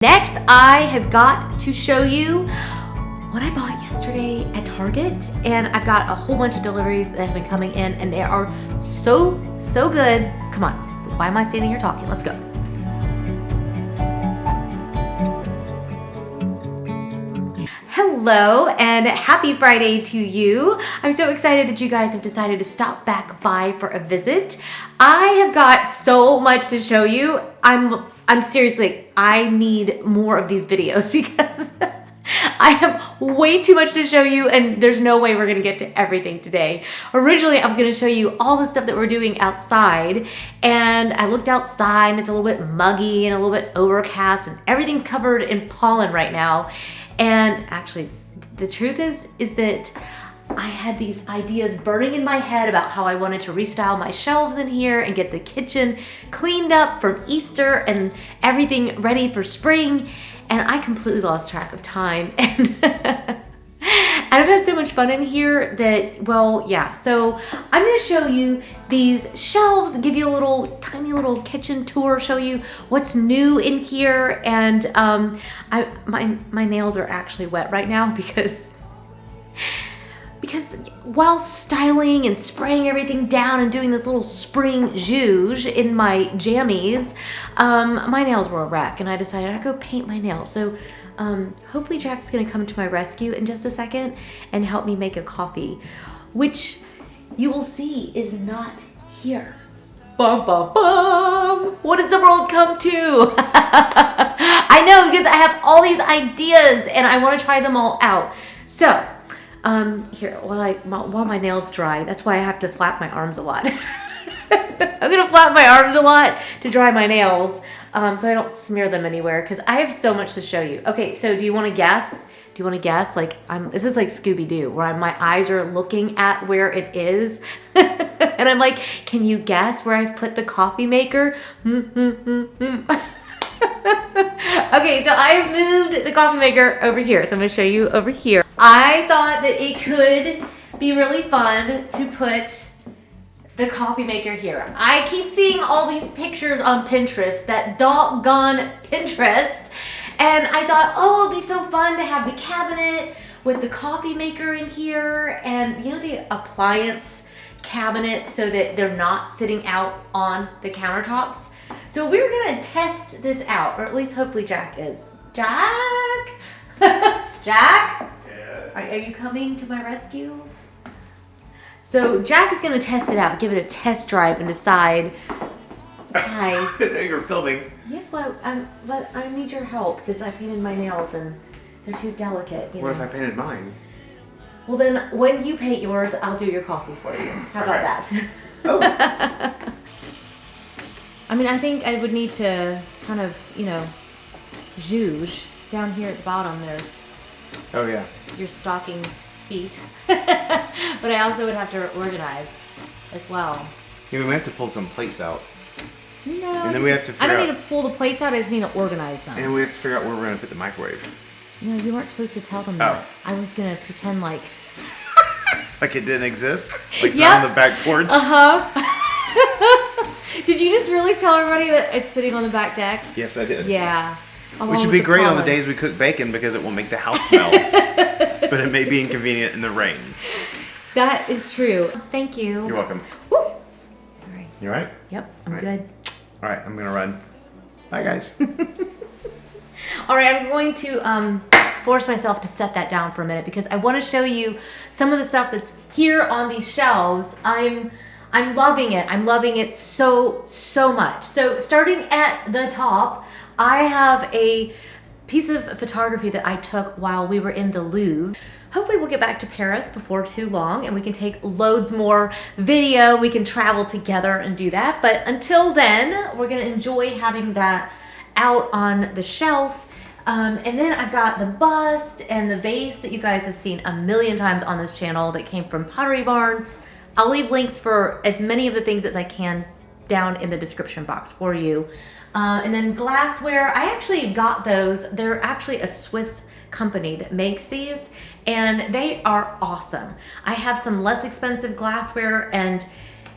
Next, I have got to show you what I bought yesterday at Target, and I've got a whole bunch of deliveries that have been coming in, and they are so good. Come on, why am I standing here talking? Let's go. Hello and happy Friday to you. I'm so excited that you guys have decided to stop back by for a visit. I have got so much to show you. I'm seriously, I need more of these videos because I have way too much to show you and there's no way we're gonna get to everything today. Originally, I was gonna show you all the stuff that we're doing outside, and I looked outside and it's a little bit muggy and a little bit overcast and everything's covered in pollen right now. And actually, the truth is that I had these ideas burning in my head about how I wanted to restyle my shelves in here and get the kitchen cleaned up from Easter and everything ready for spring. And I completely lost track of time. And I've had so much fun in here that, well, yeah. So I'm gonna show you these shelves, give you a little tiny little kitchen tour, show you what's new in here. And my nails are actually wet right now because while styling and spraying everything down and doing this little spring zhuzh in my jammies, my nails were a wreck and I decided I'd go paint my nails. So hopefully Jack's gonna come to my rescue in just a second and help me make a coffee, which you will see is not here. Bum, bum, bum. What does the world come to? I know, because I have all these ideas and I want to try them all out. So here, while my nails dry, that's why I have to flap my arms a lot. I'm gonna flap my arms a lot to dry my nails, so I don't smear them anywhere, because I have so much to show you. Okay, so do you want to guess? Do you want to guess? Like, this is like Scooby-Doo, where my eyes are looking at where it is, and I'm like, can you guess where I've put the coffee maker? Okay, so I've moved the coffee maker over here, so I'm gonna show you over here. I thought that it could be really fun to put the coffee maker here. I keep seeing all these pictures on Pinterest, that doggone Pinterest, and I thought, oh, it'll be so fun to have the cabinet with the coffee maker in here, and you know, the appliance cabinet, so that they're not sitting out on the countertops. So we're gonna test this out, or at least hopefully Jack is. Jack? Jack? Yes. Are you coming to my rescue? So Jack is gonna test it out, give it a test drive and decide. Hi. I didn't know you were filming. Yes, well, but I need your help because I painted my nails and they're too delicate. What if I painted mine? Well then, when you paint yours, I'll do your coffee for you. How about that? Oh. I mean, I think I would need to kind of, you know, zhuzh. Down here at the bottom, there's Oh yeah. your stocking feet. But I also would have to organize as well. Yeah, we might have to pull some plates out. No. And then we have to I don't figure need to pull the plates out, I just need to organize them. And we have to figure out where we're going to put the microwave. No, you weren't supposed to tell them that. I was going to pretend like... Like it didn't exist? Like it's not on the back porch? Uh-huh. Did you just really tell everybody that it's sitting on the back deck? Yes, I did. Yeah. Which would be great on the days we cook bacon because it won't make the house smell. But it may be inconvenient in the rain. That is true. Thank you. You're welcome. Woo! Sorry. You alright? Yep, I'm All right. good. Alright, I'm gonna run. Bye guys. Alright, I'm going to force myself to set that down for a minute because I want to show you some of the stuff that's here on these shelves. I'm loving it. I'm loving it so much. So starting at the top, I have a piece of photography that I took while we were in the Louvre. Hopefully we'll get back to Paris before too long and we can take loads more video. We can travel together and do that. But until then, we're gonna enjoy having that out on the shelf. And then I've got the bust and the vase that you guys have seen a million times on this channel that came from Pottery Barn. I'll leave links for as many of the things as I can down in the description box for you. And then glassware, I actually got those. They're actually a Swiss company that makes these and they are awesome. I have some less expensive glassware and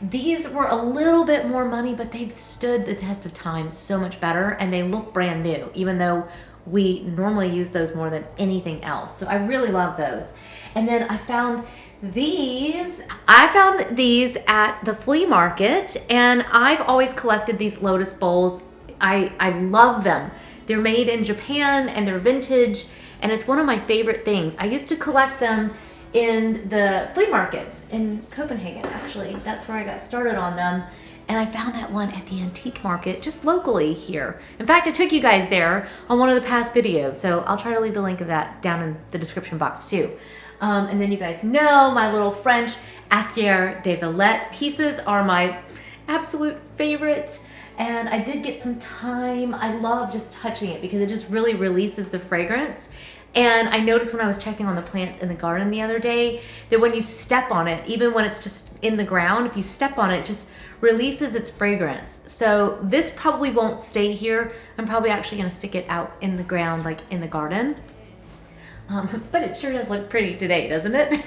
these were a little bit more money, but they've stood the test of time so much better and they look brand new, even though we normally use those more than anything else. So I really love those. And then I found these at the flea market, and I've always collected these lotus bowls. I love them. They're made in Japan and they're vintage, and it's one of my favorite things. I used to collect them in the flea markets in Copenhagen, actually. That's where I got started on them. And I found that one at the antique market just locally here. In fact, I took you guys there on one of the past videos, so I'll try to leave the link of that down in the description box too. And then you guys know my little French Astier de Villette pieces are my absolute favorite. And I did get some thyme. I love just touching it because it just really releases the fragrance. And I noticed when I was checking on the plants in the garden the other day that when you step on it, even when it's just in the ground, if you step on it, it just releases its fragrance. So this probably won't stay here. I'm probably actually gonna stick it out in the ground, like in the garden. But it sure does look pretty today, doesn't it?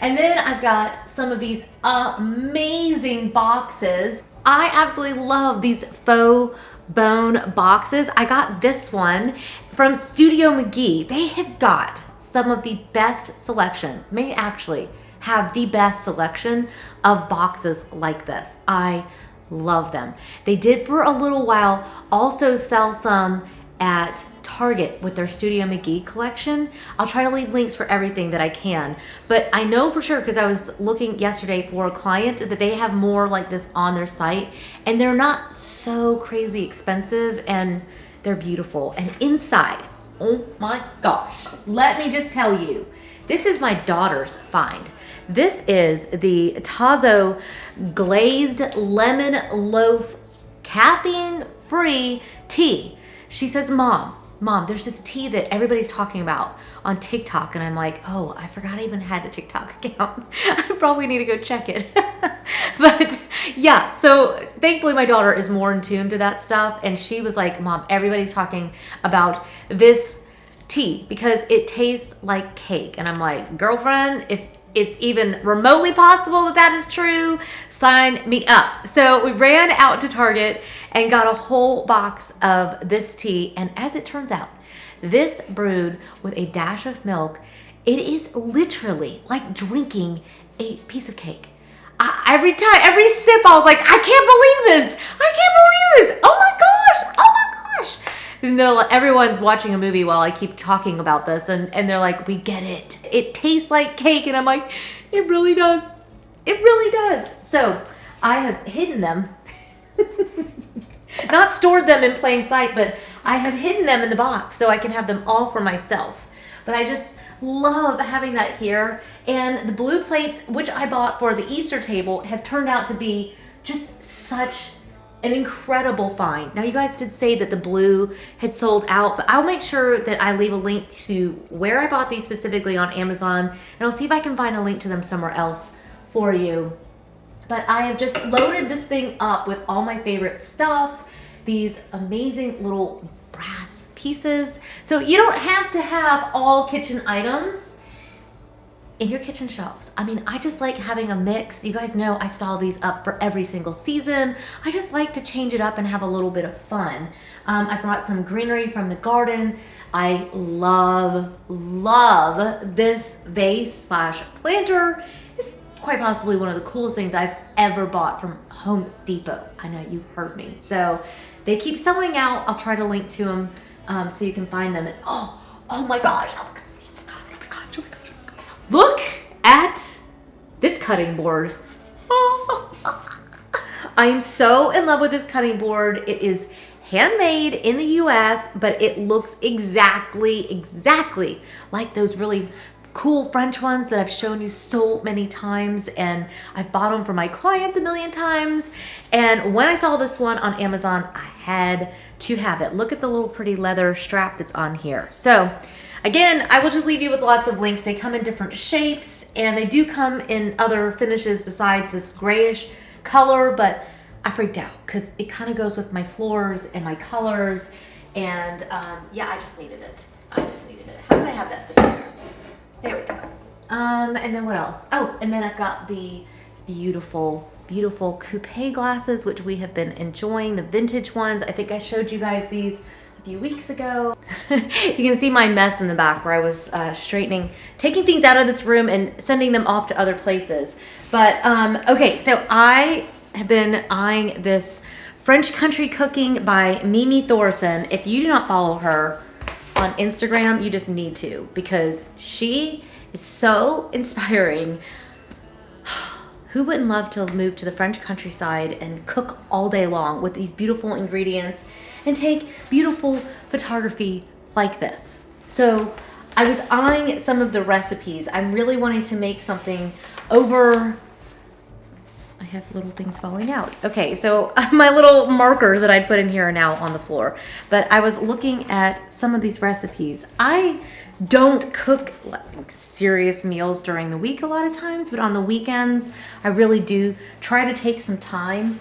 And then I've got some of these amazing boxes. I absolutely love these faux bone boxes. I got this one from Studio MCGEE. They have got some of the best selection, may actually have the best selection of boxes like this. I love them. They did for a little while also sell some at Target with their Studio MCGEE collection. I'll try to leave links for everything that I can, but I know for sure because I was looking yesterday for a client that they have more like this on their site, and they're not so crazy expensive and they're beautiful. And inside, oh my gosh, let me just tell you, this is my daughter's find. This is the Tazo glazed lemon loaf caffeine-free tea. She says, Mom, there's this tea that everybody's talking about on TikTok. And I'm like, oh, I forgot I even had a TikTok account. I probably need to go check it. But yeah, so thankfully my daughter is more in tune to that stuff. And she was like, Mom, everybody's talking about this tea because it tastes like cake. And I'm like, girlfriend, if it's even remotely possible that that is true, sign me up. So we ran out to Target and got a whole box of this tea. And as it turns out, this brewed with a dash of milk, it is literally like drinking a piece of cake. Every sip, I was like, I can't believe this. I can't believe this. Oh my gosh. Oh my gosh. And everyone's watching a movie while I keep talking about this, and they're like, we get it. It tastes like cake. And I'm like, it really does. It really does. So I have hidden them. Not stored them in plain sight, but I have hidden them in the box so I can have them all for myself. But I just love having that here. And the blue plates, which I bought for the Easter table, have turned out to be just such an incredible find. Now you guys did say that the blue had sold out, but I'll make sure that I leave a link to where I bought these specifically on Amazon, and I'll see if I can find a link to them somewhere else for you. But I have just loaded this thing up with all my favorite stuff, these amazing little brass pieces. So you don't have to have all kitchen items in your kitchen shelves. I mean, I just like having a mix. You guys know I style these up for every single season. I just like to change it up and have a little bit of fun. I brought some greenery from the garden. I love this vase slash planter. It's quite possibly one of the coolest things I've ever bought from Home Depot. I know you've heard me. So they keep selling out. I'll try to link to them so you can find them. And oh my gosh. Look at this cutting board. I am so in love with this cutting board. It is handmade in the US, but it looks exactly like those really cool French ones that I've shown you so many times, and I've bought them for my clients a million times. And when I saw this one on Amazon, I had to have it. Look at the little pretty leather strap that's on here. So again, I will just leave you with lots of links. They come in different shapes, and they do come in other finishes besides this grayish color, but I freaked out because it kind of goes with my floors and my colors. And yeah, I just needed it. How did I have that sitting there? There we go. And then what else? Oh, and then I've got the beautiful coupe glasses, which we have been enjoying, the vintage ones. I think I showed you guys these a few weeks ago. You can see my mess in the back where I was straightening, taking things out of this room and sending them off to other places. But okay, so I have been eyeing this French Country Cooking by Mimi Thorson. If you do not follow her on Instagram, you just need to, because she is so inspiring. Who wouldn't love to move to the French countryside and cook all day long with these beautiful ingredients and take beautiful photography like this? So I was eyeing some of the recipes. I'm really wanting to make something over... I have little things falling out. Okay, so my little markers that I put in here are now on the floor. But I was looking at some of these recipes. I don't cook like serious meals during the week a lot of times, but on the weekends, I really do try to take some time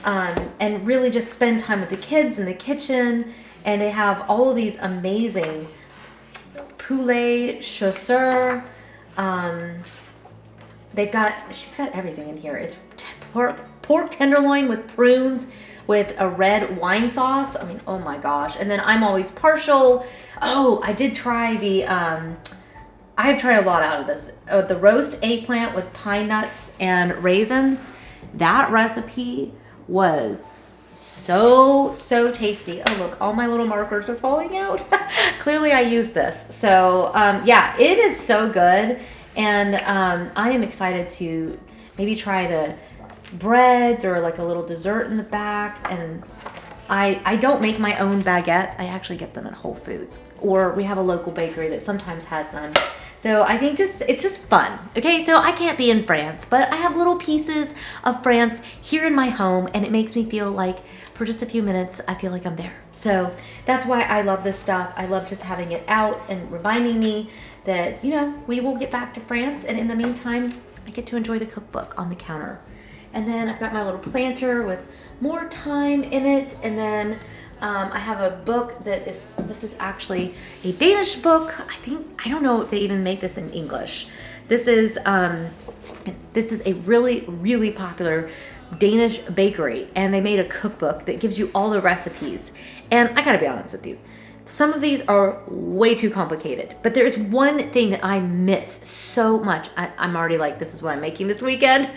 and really just spend time with the kids in the kitchen. And they have all of these amazing poulet chasseur. She's got everything in here. It's pork tenderloin with prunes with a red wine sauce. I mean, oh my gosh. And then I'm always partial. Oh, I did try the, I've tried a lot out of this. The roast eggplant with pine nuts and raisins. That recipe was so tasty. Oh, look, all my little markers are falling out. Clearly I used this. So, yeah, it is so good. And I am excited to maybe try the breads or like a little dessert in the back. And I don't make my own baguettes. I actually get them at Whole Foods, or we have a local bakery that sometimes has them. So I think it's just fun. Okay, so I can't be in France, but I have little pieces of France here in my home, and it makes me feel like for just a few minutes, I feel like I'm there. So that's why I love this stuff. I love just having it out and reminding me that, you know, we will get back to France, and in the meantime, I get to enjoy the cookbook on the counter. And then I've got my little planter with more time in it. And then I have a book this is actually a Danish book. I don't know if they even make this in English. This is a really, really popular Danish bakery, and they made a cookbook that gives you all the recipes. And I gotta be honest with you, some of these are way too complicated, but there's one thing that I miss so much. I'm already like, this is what I'm making this weekend.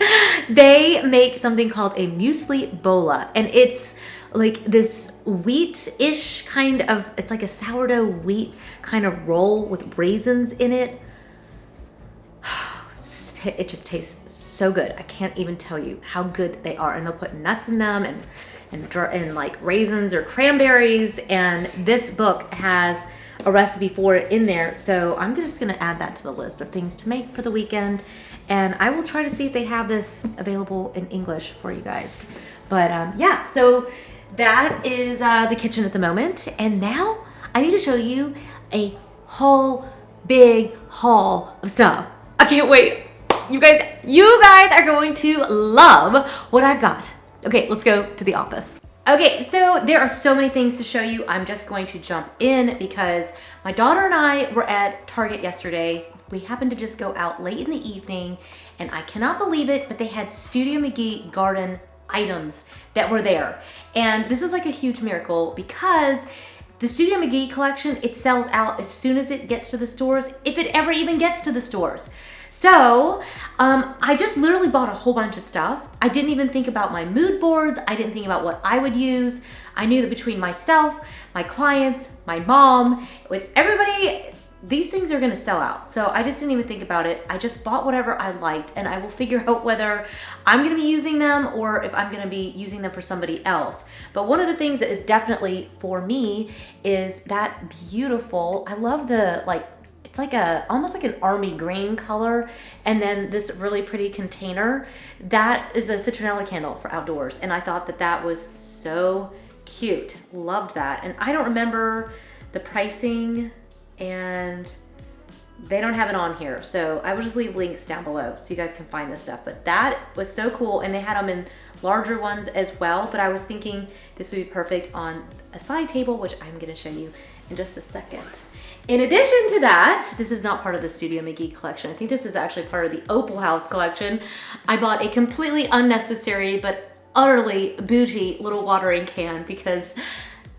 They make something called a muesli bola, and it's like this wheat-ish kind of, it's like a sourdough wheat kind of roll with raisins in it. It just tastes so good. I can't even tell you how good they are. And they'll put nuts in them and like raisins or cranberries. And this book has a recipe for it in there. So I'm just gonna add that to the list of things to make for the weekend. And I will try to see if they have this available in English for you guys. But yeah, so that is the kitchen at the moment. And now I need to show you a whole big haul of stuff. I can't wait. You guys are going to love what I've got. Okay, let's go to the office. Okay, so there are so many things to show you. I'm just going to jump in because my daughter and I were at Target yesterday. We happened to just go out late in the evening, and I cannot believe it, but they had Studio MCGEE garden items that were there. And this is like a huge miracle because the Studio MCGEE collection, it sells out as soon as it gets to the stores, if it ever even gets to the stores. So I just literally bought a whole bunch of stuff. I didn't even think about my mood boards. I didn't think about what I would use. I knew that between myself, my clients, my mom, with everybody, these things are gonna sell out. So I just didn't even think about it. I just bought whatever I liked, and I will figure out whether I'm gonna be using them or if I'm gonna be using them for somebody else. But one of the things that is definitely for me is that beautiful, I love the it's like almost like an army green color, and then this really pretty container. That is a citronella candle for outdoors, and I thought that that was so cute. Loved that. And I don't remember the pricing, and they don't have it on here, so I will just leave links down below so you guys can find this stuff. But that was so cool, and they had them in larger ones as well, but I was thinking this would be perfect on a side table, which I'm gonna show you in just a second. In addition to that, this is not part of the Studio MCGEE collection. I think this is actually part of the Opal House collection. I bought a completely unnecessary but utterly bougie little watering can because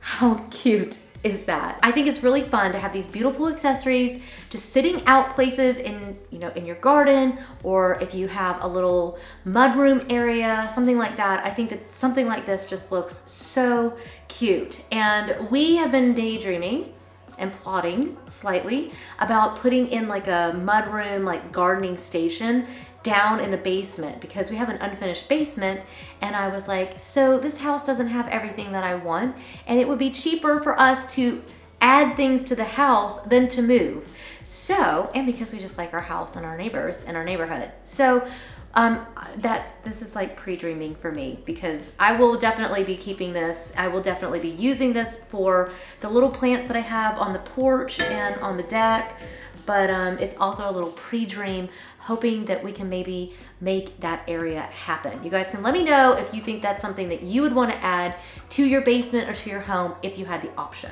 how cute is that. I think it's really fun to have these beautiful accessories just sitting out places in, you know, in your garden, or if you have a little mudroom area, something like that. I think that something like this just looks so cute. And we have been daydreaming and plotting slightly about putting in like a mudroom, like gardening station down in the basement, because we have an unfinished basement. And I was like, so this house doesn't have everything that I want, and it would be cheaper for us to add things to the house than to move. So, and because we just like our house and our neighbors and our neighborhood. So this is like pre-dreaming for me, because I will definitely be keeping this. I will definitely be using this for the little plants that I have on the porch and on the deck. But it's also a little pre-dream, hoping that we can maybe make that area happen. You guys can let me know if you think that's something that you would want to add to your basement or to your home if you had the option.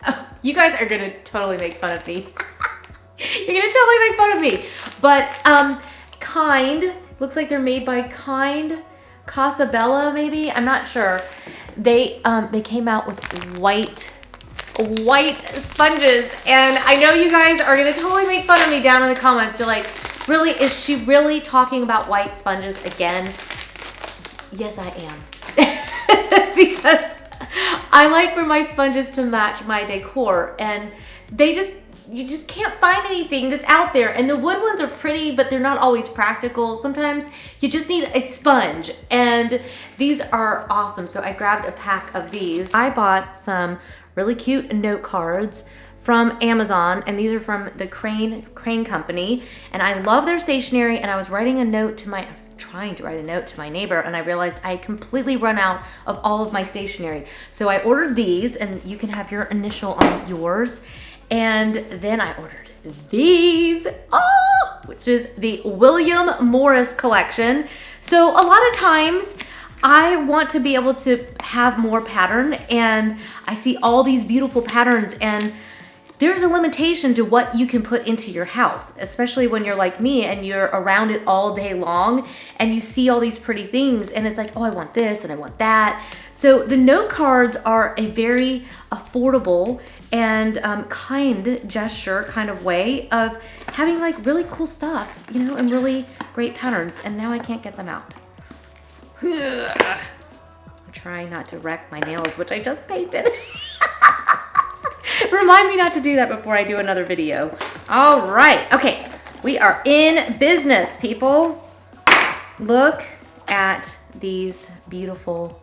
Oh, you guys are gonna totally make fun of me. You're gonna totally make fun of me. But Kind, looks like they're made by Kind Casabella, maybe, I'm not sure. They came out with white sponges, and I know you guys are gonna totally make fun of me down in the comments. You're like, really, is she really talking about white sponges again? Yes, I am. Because I like for my sponges to match my decor, and you just can't find anything that's out there. And the wood ones are pretty, but they're not always practical. Sometimes you just need a sponge, and these are awesome. So I grabbed a pack of these. I bought some really cute note cards from Amazon, and these are from the Crane Company, and I love their stationery. And I was trying to write a note to my neighbor, and I realized I completely run out of all of my stationery. So I ordered these, and you can have your initial on yours. And then I ordered these, which is the William Morris collection. So a lot of times I want to be able to have more pattern, and I see all these beautiful patterns, and there's a limitation to what you can put into your house, especially when you're like me and you're around it all day long and you see all these pretty things, and it's like, oh, I want this and I want that. So the note cards are a very affordable and kind gesture kind of way of having like really cool stuff, you know, and really great patterns. And now I can't get them out. I'm trying not to wreck my nails, which I just painted. Remind me not to do that before I do another video. All right, okay, we are in business, people. Look at these beautiful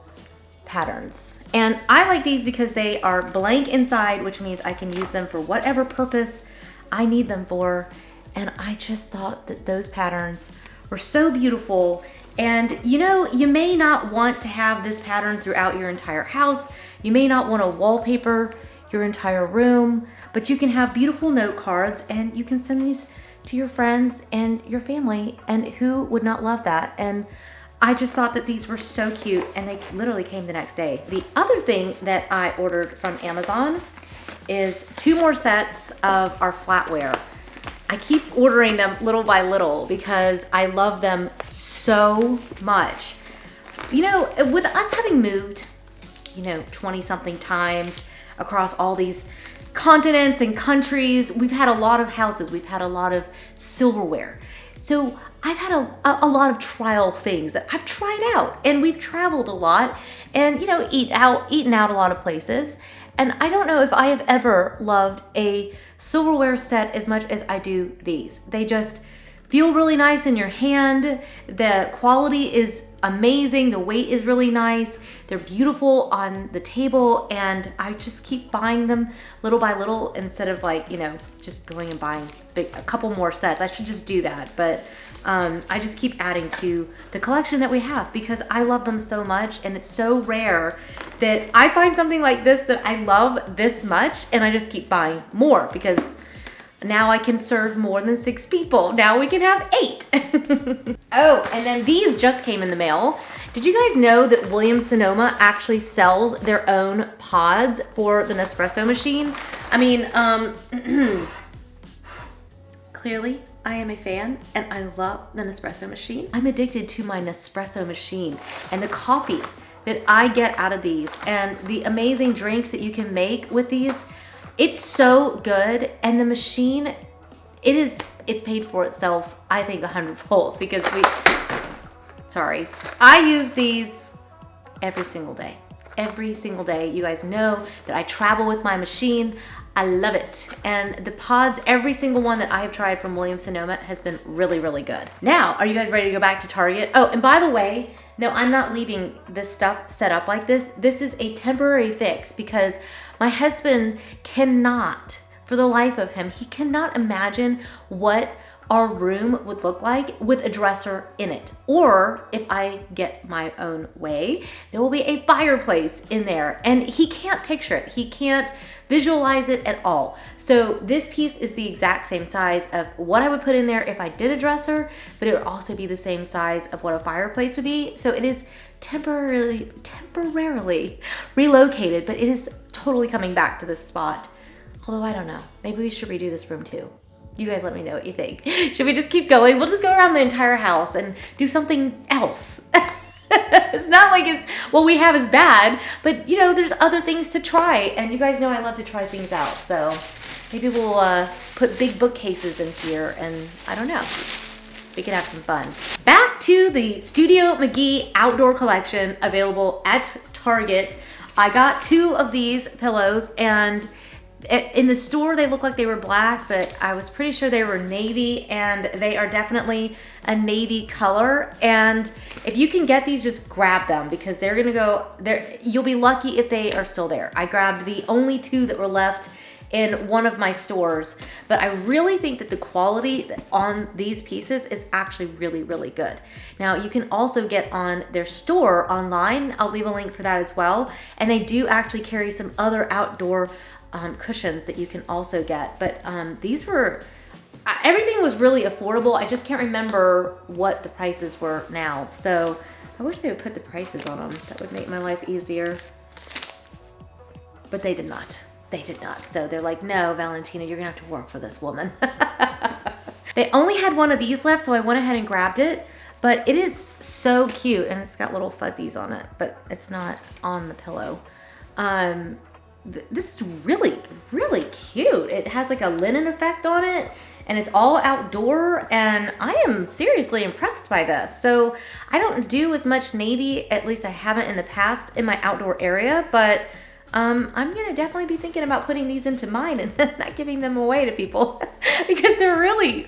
patterns. And I like these because they are blank inside, which means I can use them for whatever purpose I need them for. And I just thought that those patterns were so beautiful. And you know, you may not want to have this pattern throughout your entire house. You may not want to wallpaper your entire room, but you can have beautiful note cards, and you can send these to your friends and your family, and who would not love that? And I just thought that these were so cute, and they literally came the next day. The other thing that I ordered from Amazon is 2 more sets of our flatware. I keep ordering them little by little because I love them so much. You know, with us having moved, you know, 20 something times across all these continents and countries, we've had a lot of houses, we've had a lot of silverware. So I've had a lot of trial things that I've tried out, and we've traveled a lot, and you know, eaten out a lot of places. And I don't know if I have ever loved a silverware set as much as I do these. They just feel really nice in your hand. The quality is amazing. The weight is really nice. They're beautiful on the table, and I just keep buying them little by little instead of like, you know, just going and buying a couple more sets. I should just do that, but I just keep adding to the collection that we have because I love them so much, and it's so rare that I find something like this that I love this much, and I just keep buying more because now I can serve more than 6 people. Now we can have 8. Oh, and then these just came in the mail. Did you guys know that Williams-Sonoma actually sells their own pods for the Nespresso machine? I mean, clearly I am a fan, and I love the Nespresso machine. I'm addicted to my Nespresso machine and the coffee that I get out of these and the amazing drinks that you can make with these. It's so good. And the machine, it's paid for itself, I think, 100-fold, because I use these every single day. Every single day. You guys know that I travel with my machine. I love it. And the pods, every single one that I have tried from Williams-Sonoma has been really, really good. Now, are you guys ready to go back to Target? Oh, and by the way, no, I'm not leaving this stuff set up like this. This is a temporary fix because my husband cannot, for the life of him, he cannot imagine what our room would look like with a dresser in it. Or if I get my own way, there will be a fireplace in there, and he can't picture it. He can't visualize it at all. So this piece is the exact same size of what I would put in there if I did a dresser, but it would also be the same size of what a fireplace would be. So it is temporarily relocated, but it is totally coming back to this spot. Although I don't know, maybe we should redo this room too. You guys let me know what you think. Should we just keep going? We'll just go around the entire house and do something else. It's not like what we have is bad, but you know, there's other things to try. And you guys know I love to try things out. So maybe we'll put big bookcases in here, and I don't know. We could have some fun. Back to the Studio MCGEE outdoor collection available at Target. I got 2 of these pillows, and in the store they look like they were black, but I was pretty sure they were navy, and they are definitely a navy color. And if you can get these, just grab them, because they're gonna go there. You'll be lucky if they are still there. I grabbed the only 2 that were left in one of my stores, but I really think that the quality on these pieces is actually really, really good. Now you can also get on their store online. I'll leave a link for that as well. And they do actually carry some other outdoor cushions that you can also get. But these were, everything was really affordable. I just can't remember what the prices were now. So I wish they would put the prices on them. That would make my life easier. But they did not. They did not. So they're like, no, Valentina, you're gonna have to work for this woman. They only had one of these left, so I went ahead and grabbed it. But it is so cute, and it's got little fuzzies on it, but it's not on the pillow. This is really, really cute. It has like a linen effect on it, and it's all outdoor, and I am seriously impressed by this. So I don't do as much navy, at least I haven't in the past, in my outdoor area, but I'm gonna definitely be thinking about putting these into mine and not giving them away to people because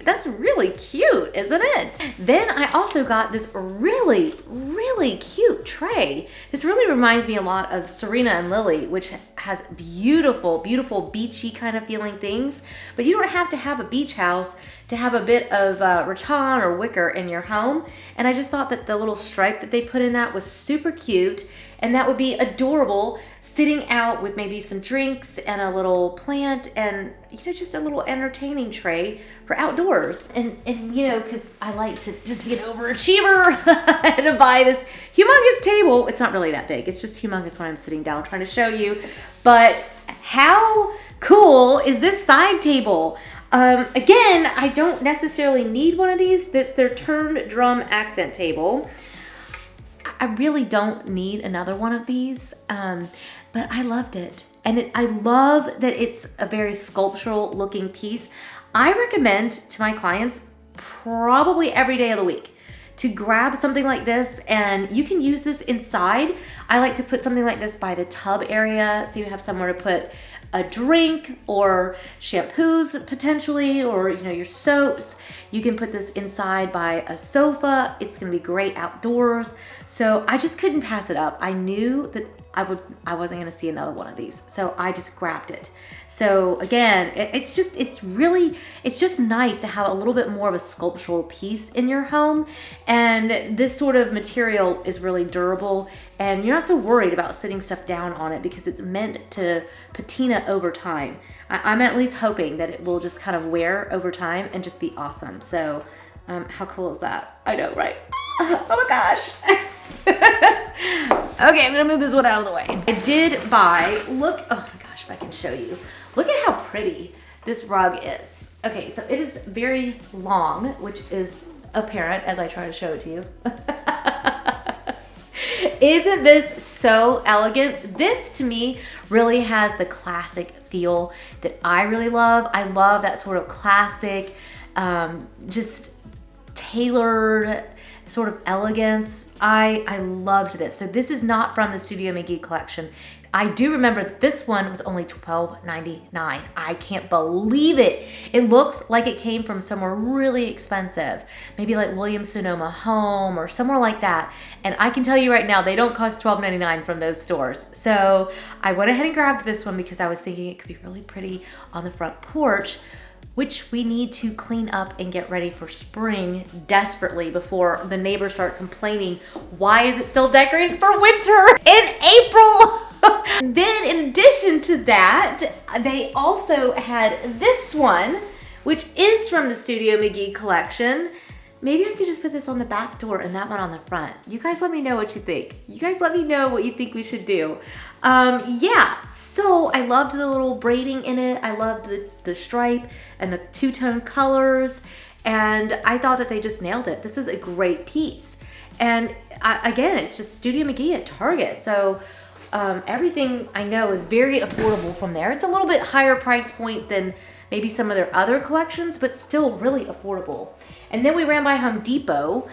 that's really cute, isn't it? Then I also got this really, really cute tray. This really reminds me a lot of Serena and Lily, which has beautiful, beautiful beachy kind of feeling things, but you don't have to have a beach house to have a bit of rattan or wicker in your home. And I just thought that the little stripe that they put in that was super cute, and that would be adorable sitting out with maybe some drinks and a little plant, and you know, just a little entertaining tray for outdoors. And you know, because I like to just be an overachiever, I had to buy this humongous table. It's not really that big, it's just humongous when I'm sitting down trying to show you. But how cool is this side table? Again, I don't necessarily need one of these. This is their turned drum accent table. I really don't need another one of these, but I loved it. And I love that it's a very sculptural looking piece. I recommend to my clients probably every day of the week to grab something like this, and you can use this inside. I like to put something like this by the tub area, so you have somewhere to put a drink or shampoos potentially, or you know, your soaps. You can put this inside by a sofa. It's gonna be great outdoors. So I just couldn't pass it up. I knew that I wasn't gonna see another one of these, so I just grabbed it. So again, it's just nice to have a little bit more of a sculptural piece in your home. And this sort of material is really durable, and you're not so worried about sitting stuff down on it because it's meant to patina over time. I'm at least hoping that it will just kind of wear over time and just be awesome. So how cool is that? I know, right? Oh my gosh. Okay, I'm gonna move this one out of the way. I did buy, look, oh my gosh, if I can show you. Look at how pretty this rug is. Okay, so it is very long, which is apparent as I try to show it to you. Isn't this so elegant? This to me really has the classic feel that I really love. I love that sort of classic, just tailored sort of elegance. I loved this. So this is not from the Studio MCGEE collection. I do remember this one was only $12.99. I can't believe it. It looks like it came from somewhere really expensive, maybe like Williams-Sonoma Home or somewhere like that. And I can tell you right now, they don't cost $12.99 from those stores. So I went ahead and grabbed this one because I was thinking it could be really pretty on the front porch, which we need to clean up and get ready for spring desperately before the neighbors start complaining, why is it still decorated for winter in April? Then in addition to that, they also had this one, which is from the Studio MCGEE collection. Maybe I could just put this on the back door and that one on the front. You guys let me know what you think. You guys let me know what you think we should do. Yeah, so I loved the little braiding in it. I loved the stripe and the two-tone colors. And I thought that they just nailed it. This is a great piece. And again, it's just Studio MCGEE at Target. So everything I know is very affordable from there. It's a little bit higher price point than maybe some of their other collections, but still really affordable. And then we ran by Home Depot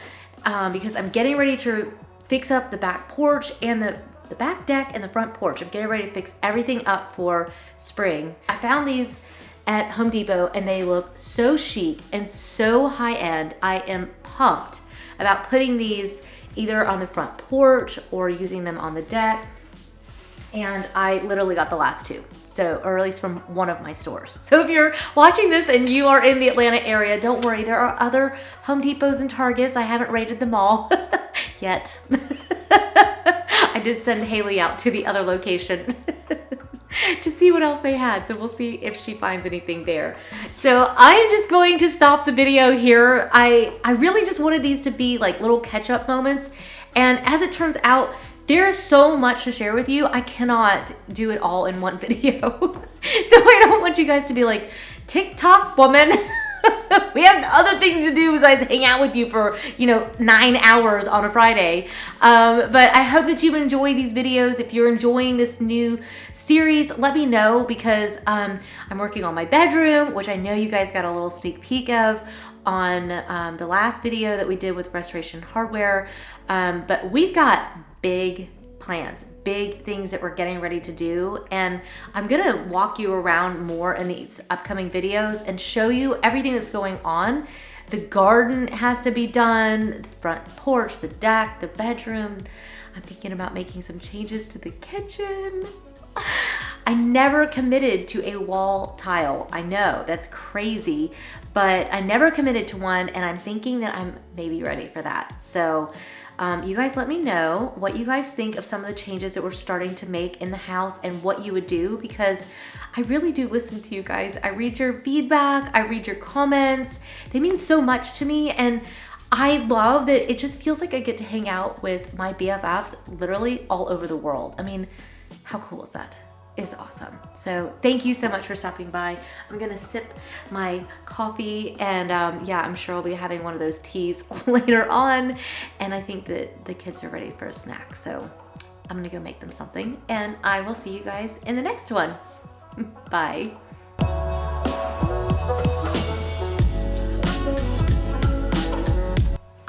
because I'm getting ready to fix up the back porch and the back deck and the front porch. I'm getting ready to fix everything up for spring. I found these at Home Depot and they look so chic and so high-end. I am pumped about putting these either on the front porch or using them on the deck. And I literally got the last two. So, or at least from one of my stores. So if you're watching this and you are in the Atlanta area, don't worry, there are other Home Depots and Targets. I haven't raided them all yet. I did send Haley out to the other location to see what else they had. So we'll see if she finds anything there. So I'm just going to stop the video here. I really just wanted these to be like little catch-up moments. And as it turns out, there's so much to share with you. I cannot do it all in one video. So I don't want you guys to be like, TikTok woman. We have other things to do besides hang out with you for, 9 hours on a Friday. But I hope that you enjoy these videos. If you're enjoying this new series, let me know because I'm working on my bedroom, which I know you guys got a little sneak peek of on the last video that we did with Restoration Hardware. But we've got big plans, big things that we're getting ready to do. And I'm gonna walk you around more in these upcoming videos and show you everything that's going on. The garden has to be done, the front porch, the deck, the bedroom. I'm thinking about making some changes to the kitchen. I never committed to a wall tile. I know, that's crazy, but I never committed to one and I'm thinking that I'm maybe ready for that. So you guys let me know what you guys think of some of the changes that we're starting to make in the house and what you would do because I really do listen to you guys. I read your feedback, I read your comments. They mean so much to me and I love that it just feels like I get to hang out with my BFFs literally all over the world. I mean, how cool is that? It's awesome. So thank you so much for stopping by. I'm gonna sip my coffee and yeah, I'm sure I'll be having one of those teas later on. And I think that the kids are ready for a snack. So I'm gonna go make them something and I will see you guys in the next one. Bye.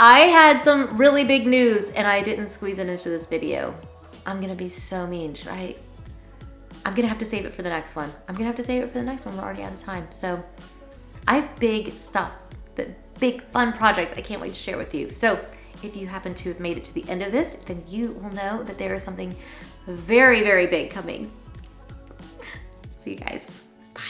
I had some really big news and I didn't squeeze it into this video. I'm gonna be so mean, should I? I'm gonna have to save it for the next one. We're already out of time. So I have big stuff, big fun projects I can't wait to share with you. So if you happen to have made it to the end of this, then you will know that there is something very, very big coming. See you guys, bye.